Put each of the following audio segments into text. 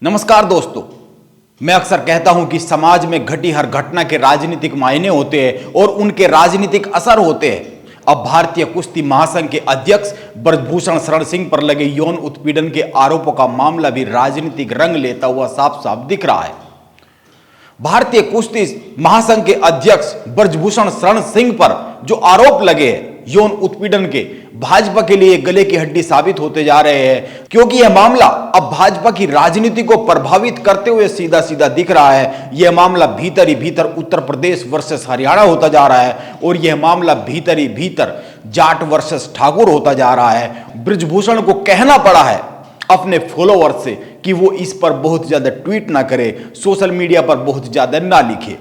नमस्कार दोस्तों, मैं अक्सर कहता हूं कि समाज में घटी हर घटना के राजनीतिक मायने होते हैं और उनके राजनीतिक असर होते हैं। अब भारतीय कुश्ती महासंघ के अध्यक्ष ब्रजभूषण शरण सिंह पर लगे यौन उत्पीड़न के आरोपों का मामला भी राजनीतिक रंग लेता हुआ साफ साफ दिख रहा है। भारतीय कुश्ती महासंघ के अध्यक्ष ब्रजभूषण शरण सिंह पर जो आरोप लगे हैं यौन उत्पीड़न के, भाजपा के लिए गले की हड्डी साबित होते जा रहे हैं, क्योंकि यह मामला अब भाजपा की राजनीति को प्रभावित करते हुए सीधा सीधा दिख रहा है। यह मामला भीतर ही भीतर उत्तर प्रदेश वर्सेस हरियाणा होता जा रहा है और यह मामला भीतर ही भीतर जाट वर्सेस ठाकुर होता जा रहा है। ब्रजभूषण को कहना पड़ा है अपने फॉलोअर्स से कि वो इस पर बहुत ज्यादा ट्वीट ना करे, सोशल मीडिया पर बहुत ज्यादा ना लिखे,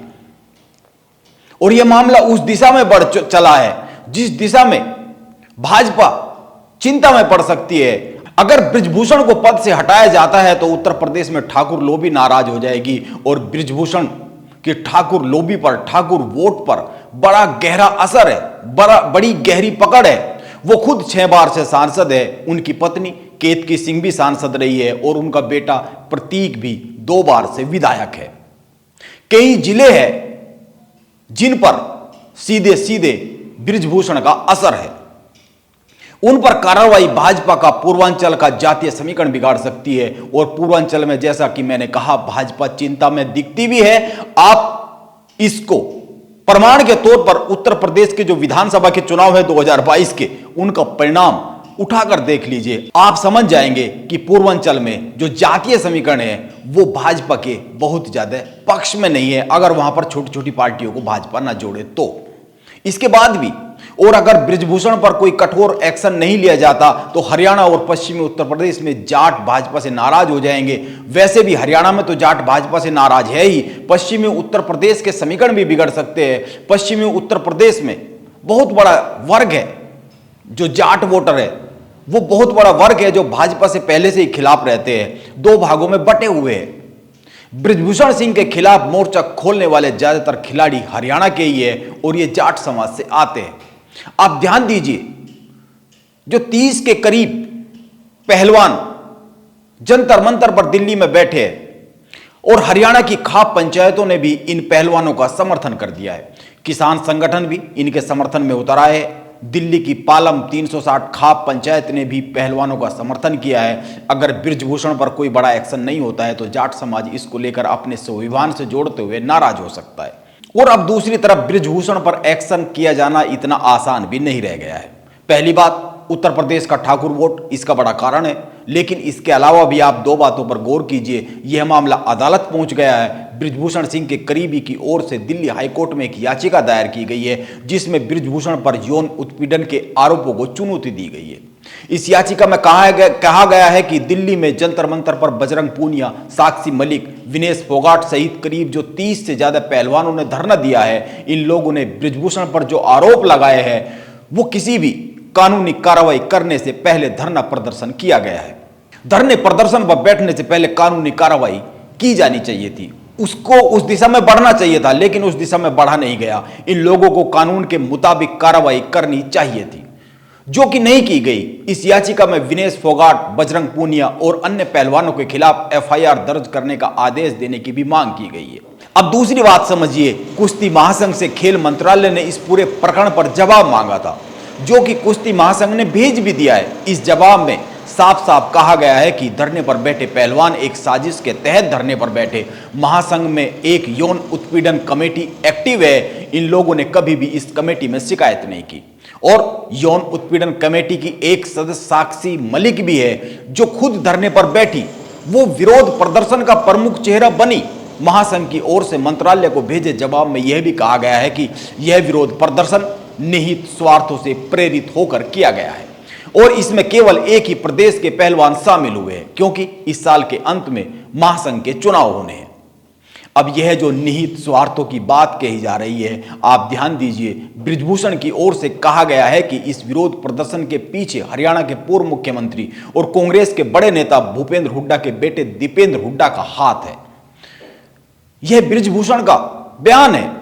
और यह मामला उस दिशा में बढ़ चला है जिस दिशा में भाजपा चिंता में पड़ सकती है। अगर ब्रजभूषण को पद से हटाया जाता है तो उत्तर प्रदेश में ठाकुर लॉबी नाराज हो जाएगी और ब्रजभूषण की ठाकुर लॉबी पर, ठाकुर वोट पर बड़ा गहरा असर है, बड़ी गहरी पकड़ है। वो खुद 6 बार से सांसद है, उनकी पत्नी केतकी सिंह भी सांसद रही है और उनका बेटा प्रतीक भी 2 बार से विधायक है। कई जिले हैं जिन पर सीधे सीधे ब्रजभूषण का असर है। उन पर कार्रवाई भाजपा का पूर्वांचल का जातीय समीकरण बिगाड़ सकती है और पूर्वांचल में, जैसा कि मैंने कहा, भाजपा चिंता में दिखती भी है। आप इसको प्रमाण के तौर पर उत्तर प्रदेश के जो विधानसभा के चुनाव है 2022 के, उनका परिणाम उठाकर देख लीजिए। आप समझ जाएंगे कि पूर्वांचल में जो जातीय समीकरण है वो भाजपा के बहुत ज्यादा पक्ष में नहीं है, अगर वहां पर छोटी छोटी पार्टियों को भाजपा ना जोड़े तो। इसके बाद भी, और अगर ब्रजभूषण पर कोई कठोर एक्शन नहीं लिया जाता तो हरियाणा और पश्चिमी उत्तर प्रदेश में जाट भाजपा से नाराज हो जाएंगे। वैसे भी हरियाणा में तो जाट भाजपा से नाराज है ही, पश्चिमी उत्तर प्रदेश के समीकरण भी बिगड़ सकते हैं। पश्चिमी उत्तर प्रदेश में बहुत बड़ा वर्ग है जो जाट वोटर है, वो बहुत बड़ा वर्ग है जो भाजपा से पहले से ही खिलाफ रहते हैं, 2 भागों में बटे हुए हैं। ब्रजभूषण सिंह के खिलाफ मोर्चा खोलने वाले ज्यादातर खिलाड़ी हरियाणा के ही है और ये जाट समाज से आते हैं। आप ध्यान दीजिए, जो 30 के करीब पहलवान जंतर मंतर पर दिल्ली में बैठे हैं और हरियाणा की खाप पंचायतों ने भी इन पहलवानों का समर्थन कर दिया है। किसान संगठन भी इनके समर्थन में उतर आए हैं। दिल्ली की पालम 360 खाप पंचायत ने भी पहलवानों का समर्थन किया है। अगर ब्रजभूषण पर कोई बड़ा एक्शन नहीं होता है तो जाट समाज इसको लेकर अपने स्वाभिमान से जोड़ते हुए नाराज हो सकता है। और अब दूसरी तरफ ब्रजभूषण पर एक्शन किया जाना इतना आसान भी नहीं रह गया है। पहली बात, उत्तर प्रदेश का ठाकुर वोट इसका बड़ा कारण है, लेकिन इसके अलावा भी आप 2 बातों पर गौर कीजिए। यह मामला अदालत पहुंच गया है। ब्रजभूषण सिंह के करीबी की ओर से दिल्ली हाईकोर्ट में एक याचिका दायर की गई है जिसमें ब्रजभूषण पर यौन उत्पीड़न के आरोपों को चुनौती दी गई है। इस याचिका में कहा गया है कि दिल्ली में जंतर मंतर पर बजरंग पूनिया, साक्षी मलिक, विनेश फोगाट सहित करीब जो 30 से ज्यादा पहलवानों ने धरना दिया है, इन लोगों ने ब्रजभूषण पर जो आरोप लगाए हैं वो किसी भी कानूनी कार्रवाई करने से पहले धरना प्रदर्शन किया गया है। धरने प्रदर्शन पर बैठने से पहले कानूनी कार्रवाई की जानी चाहिए थी, उसको उस दिशा में बढ़ना चाहिए था, लेकिन उस दिशा में बढ़ा नहीं गया। इन लोगों को कानून के मुताबिक कार्रवाई करनी चाहिए थी, जो कि नहीं की गई। इस याचिका में विनेश फोगाट, बजरंग पूनिया और अन्य पहलवानों के खिलाफ एफआईआर दर्ज करने का आदेश देने की भी मांग की गई है। अब दूसरी बात समझिए, कुश्ती महासंघ से खेल मंत्रालय ने इस पूरे प्रकरण पर जवाब मांगा था, जो कि कुश्ती महासंघ ने भेज भी दिया है। इस जवाब में साफ साफ कहा गया है कि धरने पर बैठे पहलवान एक साजिश के तहत धरने पर बैठे। महासंघ में एक यौन उत्पीड़न कमेटी एक्टिव है, इन लोगों ने कभी भी इस कमेटी में शिकायत नहीं की। और यौन उत्पीड़न कमेटी की एक सदस्य साक्षी मलिक भी है जो खुद धरने पर बैठी, वो विरोध प्रदर्शन का प्रमुख चेहरा बनी। महासंघ की ओर से मंत्रालय को भेजे जवाब में यह भी कहा गया है कि यह विरोध प्रदर्शन निहित स्वार्थों से प्रेरित होकर किया गया है और इसमें केवल एक ही प्रदेश के पहलवान शामिल हुए हैं, क्योंकि इस साल के अंत में महासंघ के चुनाव होने हैं। अब यह जो निहित स्वार्थों की बात कही जा रही है, आप ध्यान दीजिए, ब्रजभूषण की ओर से कहा गया है कि इस विरोध प्रदर्शन के पीछे हरियाणा के पूर्व मुख्यमंत्री और कांग्रेस के बड़े नेता भूपेंद्र हुड्डा के बेटे दीपेंद्र हुड्डा का हाथ है। यह ब्रजभूषण का बयान है।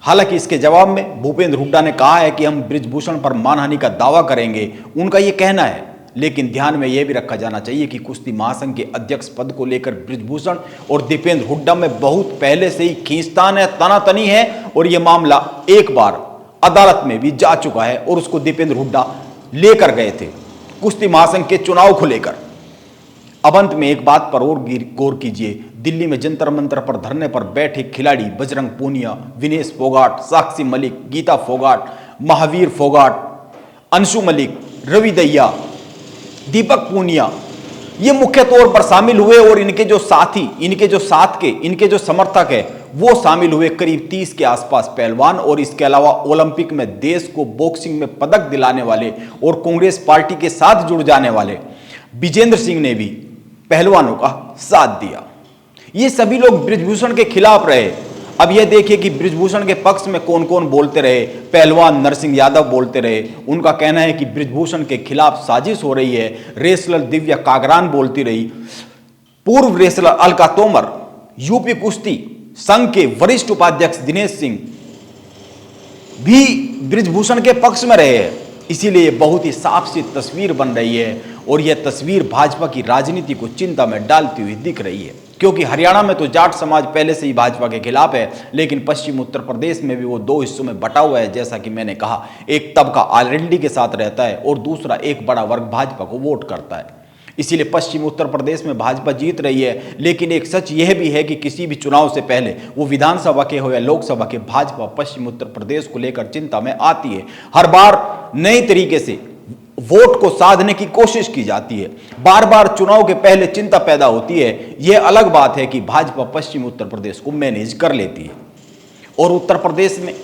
हालांकि इसके जवाब में भूपेंद्र हुड्डा ने कहा है कि हम ब्रजभूषण पर मानहानि का दावा करेंगे। उनका यह कहना है लेकिन ध्यान में यह भी रखा जाना चाहिए कि कुश्ती महासंघ के अध्यक्ष पद को लेकर बृजभूषण और दीपेंद्र हुड्डा में बहुत पहले से ही खींचतान है, तनातनी है और यह मामला एक बार अदालत में भी जा चुका है और उसको दीपेंद्र हुड्डा लेकर गए थे कुश्ती महासंघ के चुनाव को लेकर। अब अंत में एक बात पर और गौर कीजिए, दिल्ली में जंतर मंतर पर धरने पर बैठे खिलाड़ी बजरंग पूनिया, विनेश फोगाट, साक्षी मलिक, गीता फोगाट, महावीर फोगाट, अंशु मलिक, रवि दहिया, दीपक पूनिया, ये मुख्य तौर पर शामिल हुए और इनके जो साथी, इनके जो समर्थक है वो शामिल हुए करीब 30 के आसपास पहलवान। और इसके अलावा ओलंपिक में देश को बॉक्सिंग में पदक दिलाने वाले और कांग्रेस पार्टी के साथ जुड़ जाने वाले विजेंद्र सिंह ने भी पहलवानों का साथ दिया। ये सभी लोग बृजभूषण के खिलाफ रहे। अब यह देखिए कि बृजभूषण के पक्ष में कौन कौन बोलते रहे। पहलवान नरसिंह यादव बोलते रहे, उनका कहना है कि बृजभूषण के खिलाफ साजिश हो रही है। रेसलर दिव्या कागरान बोलती रही। पूर्व रेसलर अलका तोमर, यूपी कुश्ती संघ के वरिष्ठ उपाध्यक्ष दिनेश सिंह भी बृजभूषण के पक्ष में रहे हैं। इसीलिए बहुत ही साफ सी तस्वीर बन रही है और यह तस्वीर भाजपा की राजनीति को चिंता में डालती हुई दिख रही है, क्योंकि हरियाणा में तो जाट समाज पहले से ही भाजपा के खिलाफ है, लेकिन पश्चिम उत्तर प्रदेश में भी वो दो हिस्सों में बटा हुआ है। जैसा कि मैंने कहा, एक तबका आरएलडी के साथ रहता है और दूसरा एक बड़ा वर्ग भाजपा को वोट करता है। इसीलिए पश्चिम उत्तर प्रदेश में भाजपा जीत रही है। लेकिन एक सच यह भी है कि किसी भी चुनाव से पहले, वो विधानसभा के हो या लोकसभा के, भाजपा पश्चिम उत्तर प्रदेश को लेकर चिंता में आती है। हर बार नए तरीके से वोट को साधने की कोशिश की जाती है। बार बार चुनाव के पहले चिंता पैदा होती है। यह अलग बात है कि भाजपा पश्चिम उत्तर प्रदेश को मैनेज कर लेती है। और उत्तर प्रदेश में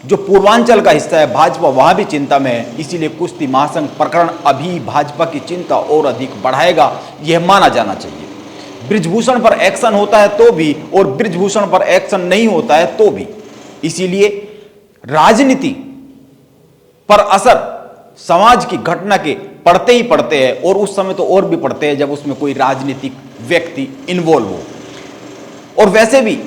जो पूर्वांचल का हिस्सा है, भाजपा वहां भी चिंता में है। इसीलिए कुश्ती महासंघ प्रकरण अभी भाजपा की चिंता और अधिक बढ़ाएगा, यह माना जाना चाहिए। बृजभूषण पर एक्शन होता है तो भी और बृजभूषण पर एक्शन नहीं होता है तो भी। इसीलिए राजनीति पर असर समाज की घटना के पड़ते ही पड़ते हैं, और उस समय तो और भी पड़ते हैं जब उसमें कोई राजनीतिक व्यक्ति इन्वॉल्व हो। और वैसे भी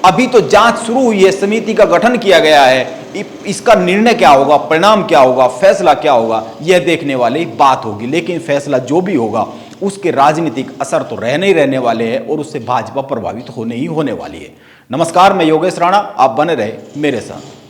अभी तो जांच शुरू हुई है, समिति का गठन किया गया है। इसका निर्णय क्या होगा, परिणाम क्या होगा, फैसला क्या होगा, यह देखने वाली बात होगी। लेकिन फैसला जो भी होगा उसके राजनीतिक असर तो रहने ही रहने वाले हैं और उससे भाजपा प्रभावित होने ही होने वाली है। नमस्कार, मैं योगेश राणा, आप बने रहे मेरे साथ।